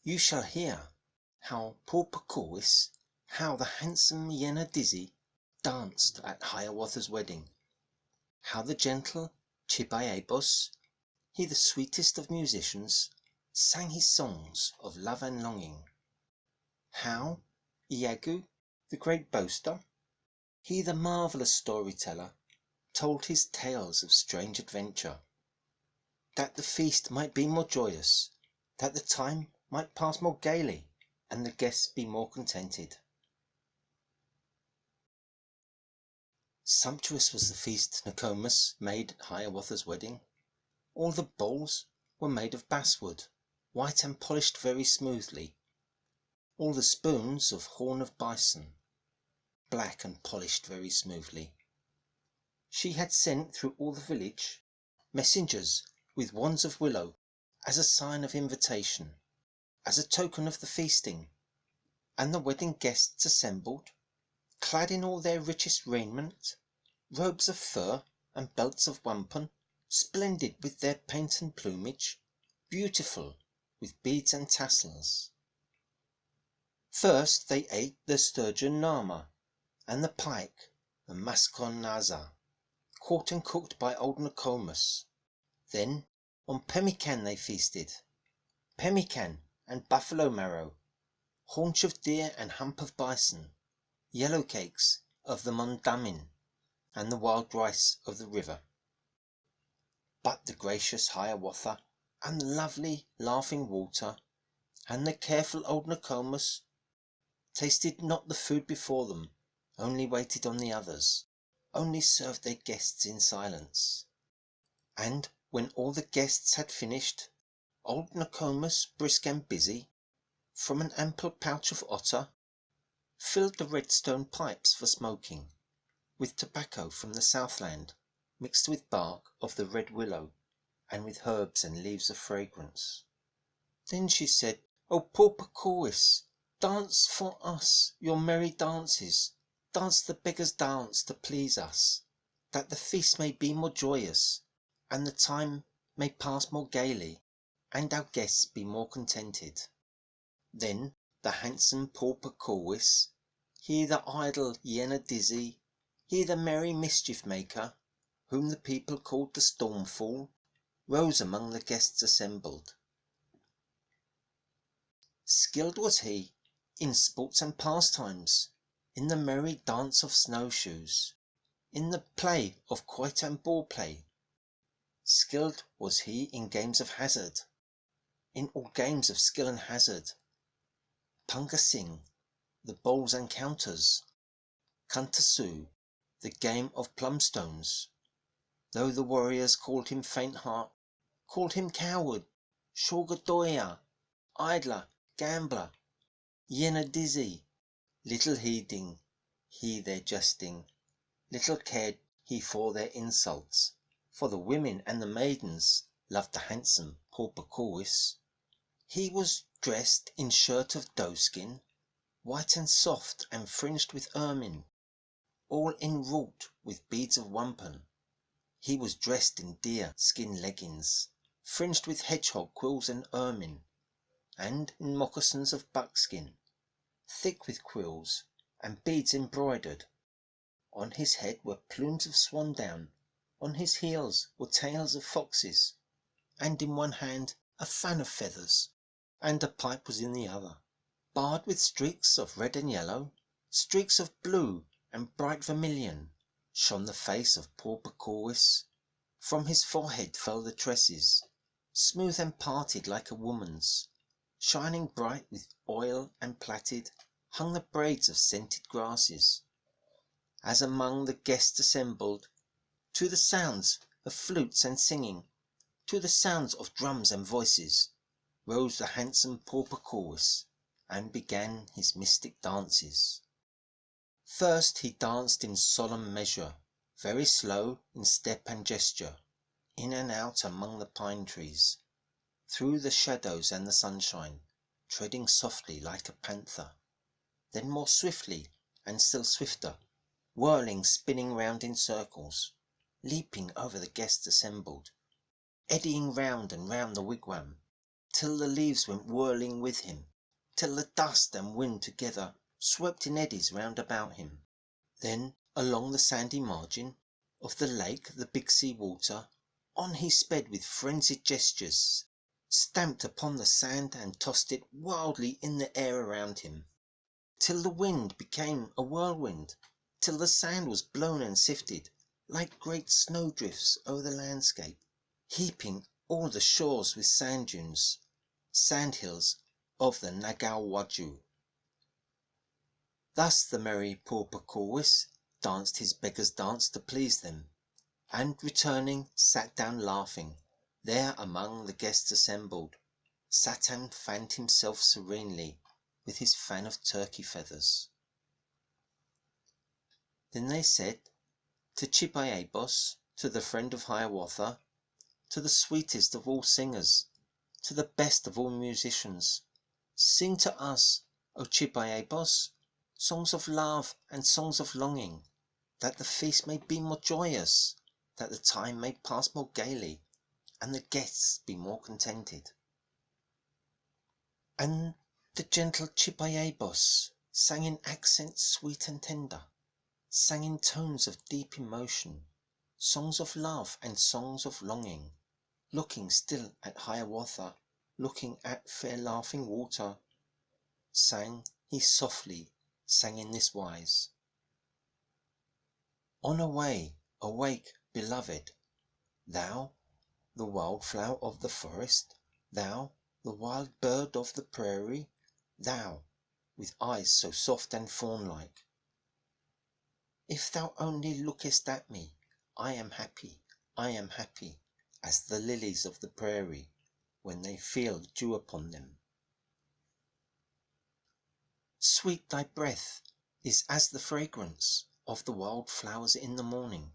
You shall hear how poor Pocowis, how the handsome Yenadizzy danced at Hiawatha's wedding, how the gentle Chibiabos, he the sweetest of musicians, sang his songs of love and longing, how Iagu, the great boaster, he the marvellous storyteller, told his tales of strange adventure, that the feast might be more joyous, that the time might pass more gaily, and the guests be more contented. Sumptuous was the feast Nokomis made at Hiawatha's wedding. All the bowls were made of basswood, white and polished very smoothly. All the spoons of horn of bison, black and polished very smoothly. She had sent through all the village messengers with wands of willow, as a sign of invitation, as a token of the feasting, and the wedding guests assembled, clad in all their richest raiment, robes of fur and belts of wampum, splendid with their paint and plumage, beautiful with beads and tassels. First they ate the sturgeon nama, and the pike, the mascon naza, caught and cooked by old Nokomis. Then on pemmican they feasted, pemmican and buffalo marrow, haunch of deer and hump of bison, yellow cakes of the mondamin, and the wild rice of the river. But the gracious Hiawatha, and the lovely laughing water, and the careful old Nokomis tasted not the food before them, only waited on the others, only served their guests in silence. And when all the guests had finished, old Nokomis, brisk and busy, from an ample pouch of otter, filled the redstone pipes for smoking, with tobacco from the Southland, mixed with bark of the red willow, and with herbs and leaves of fragrance. Then she said, "O poor Pocowis, dance for us your merry dances, dance the beggar's dance to please us, that the feast may be more joyous, and the time may pass more gaily, and our guests be more contented." Then the handsome poor Pocowis, he the idle Yenadizzy, he the merry mischief maker, whom the people called the Stormfall, rose among the guests assembled. Skilled was he in sports and pastimes, in the merry dance of snowshoes, in the play of quoit and ball play. Skilled was he in games of hazard, in all games of skill and hazard. Pungasing, the bowls and counters, Kuntasu, the game of plumstones. Though the warriors called him faint heart, called him coward, Shorgadoya, idler, gambler, Yenadizzy, little heeding he their jesting, little cared he for their insults, for the women and the maidens loved the handsome poor Pocowis. He was dressed in shirt of doeskin, white and soft and fringed with ermine, all inwrought with beads of wampum. He was dressed in deer skin leggings, fringed with hedgehog quills and ermine, and in moccasins of buckskin, thick with quills and beads embroidered. On his head were plumes of swan down, on his heels were tails of foxes, and in one hand a fan of feathers, and a pipe was in the other, barred with streaks of red and yellow, streaks of blue and bright vermilion, shone the face of poor Pocowis. From his forehead fell the tresses, smooth and parted like a woman's, shining bright with oil, and plaited hung the braids of scented grasses. As among the guests assembled, to the sounds of flutes and singing, to the sounds of drums and voices, rose the handsome poor Pocowis, and began his mystic dances. First he danced in solemn measure, very slow in step and gesture, in and out among the pine trees, through the shadows and the sunshine, treading softly like a panther. Then more swiftly and still swifter, whirling, spinning round in circles, leaping over the guests assembled, eddying round and round the wigwam, till the leaves went whirling with him, till the dust and wind together swept in eddies round about him. Then along the sandy margin of the lake, the big sea water, on he sped with frenzied gestures, stamped upon the sand and tossed it wildly in the air around him, till the wind became a whirlwind, till the sand was blown and sifted like great snowdrifts over the landscape, heaping all the shores with sand dunes, sand hills of the Nagawaju. Thus the merry Porpoise danced his beggar's dance to please them, and returning sat down laughing, there among the guests assembled, sat and fanned himself serenely with his fan of turkey feathers. Then they said to Chibiabos, to the friend of Hiawatha, to the sweetest of all singers, to the best of all musicians, sing to us, O Chibiabos, songs of love and songs of longing, that the feast may be more joyous, that the time may pass more gaily, and the guests be more contented. And the gentle Chibiabos sang in accents sweet and tender, sang in tones of deep emotion, songs of love and songs of longing, looking still at Hiawatha, looking at fair laughing water. Sang he softly, sang in this wise: On away, awake, beloved, thou, the wildflower of the forest, thou, the wild bird of the prairie, thou, with eyes so soft and fawn-like. If thou only lookest at me, I am happy, as the lilies of the prairie, when they feel dew upon them. Sweet thy breath is as the fragrance of the wild flowers in the morning,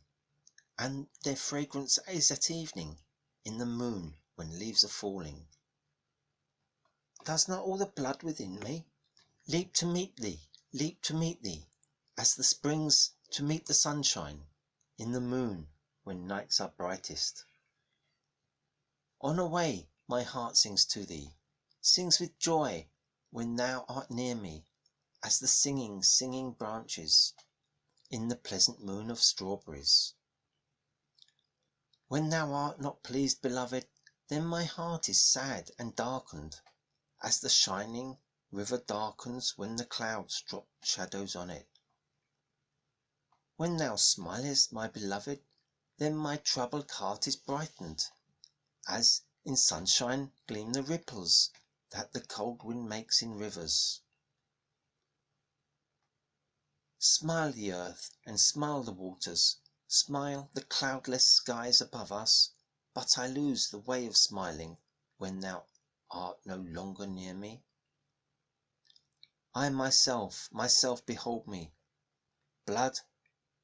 and their fragrance is at evening, in the moon when leaves are falling. Does not all the blood within me leap to meet thee, as the springs to meet the sunshine, in the moon when nights are brightest? On away, my heart sings to thee, sings with joy when thou art near me, as the singing branches in the pleasant moon of strawberries. When thou art not pleased, beloved, then my heart is sad and darkened, as the shining river darkens when the clouds drop shadows on it. When thou smilest, my beloved, then my troubled heart is brightened, as in sunshine gleam the ripples that the cold wind makes in rivers. Smile the earth and smile the waters, smile the cloudless skies above us, but I lose the way of smiling when thou art no longer near me. I myself behold me, blood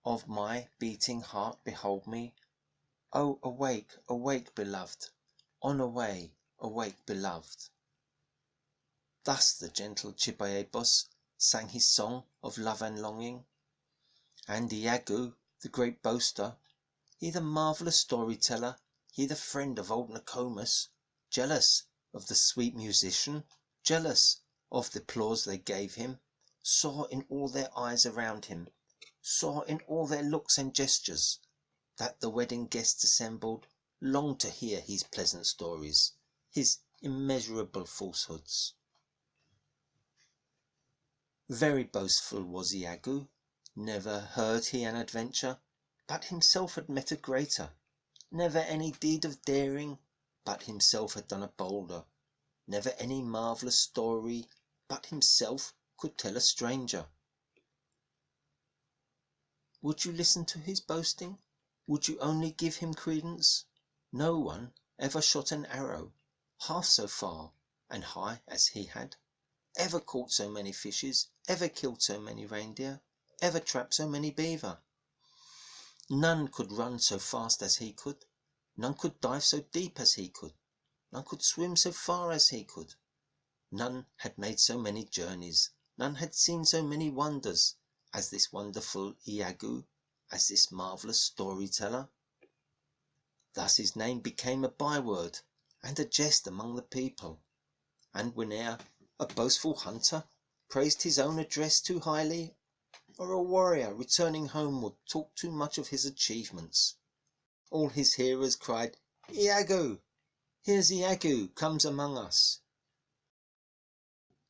of my beating heart behold me. Oh, awake, awake, beloved, on away, awake, beloved. Thus the gentle Chibiabos sang his song of love and longing. And Iago, the great boaster, he the marvellous storyteller, he the friend of old Nokomis, jealous of the sweet musician, jealous of the applause they gave him, saw in all their eyes around him, saw in all their looks and gestures, that the wedding guests assembled longed to hear his pleasant stories, his immeasurable falsehoods. Very boastful was Iago, never heard he an adventure, but himself had met a greater, never any deed of daring, but himself had done a bolder, never any marvellous story, but himself could tell a stranger. Would you listen to his boasting? Would you only give him credence? No one ever shot an arrow half so far and high as he had, ever caught so many fishes, ever killed so many reindeer, ever trapped so many beaver. None could run so fast as he could, none could dive so deep as he could, none could swim so far as he could. None had made so many journeys, none had seen so many wonders as this wonderful Iago, as this marvellous storyteller. Thus his name became a byword and a jest among the people, And whene'er a boastful hunter praised his own address too highly, or a warrior returning homeward talked too much of his achievements, all his hearers cried, "Iago! Here's Iago comes among us."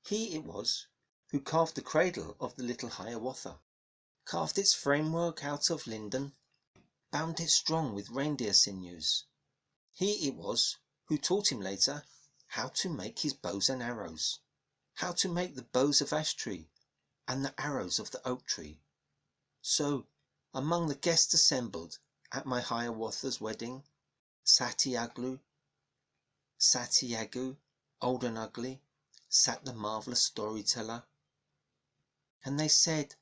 He it was who carved the cradle of the little Hiawatha, carved its framework out of linden, bound it strong with reindeer sinews. He it was who taught him later how to make his bows and arrows, how to make the bows of ash tree and the arrows of the oak tree. So, among the guests assembled at my Hiawatha's wedding, sat Iago, old and ugly, sat the marvellous storyteller. And they said,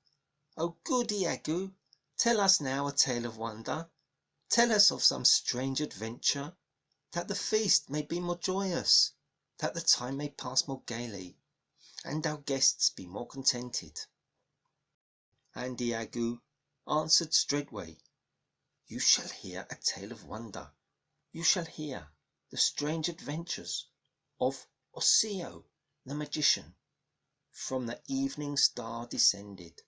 "O good Iago, tell us now a tale of wonder. Tell us of some strange adventure, that the feast may be more joyous, that the time may pass more gaily, and our guests be more contented." And Iago answered straightway, "You shall hear a tale of wonder. You shall hear the strange adventures of Osseo the magician. From the evening star descended,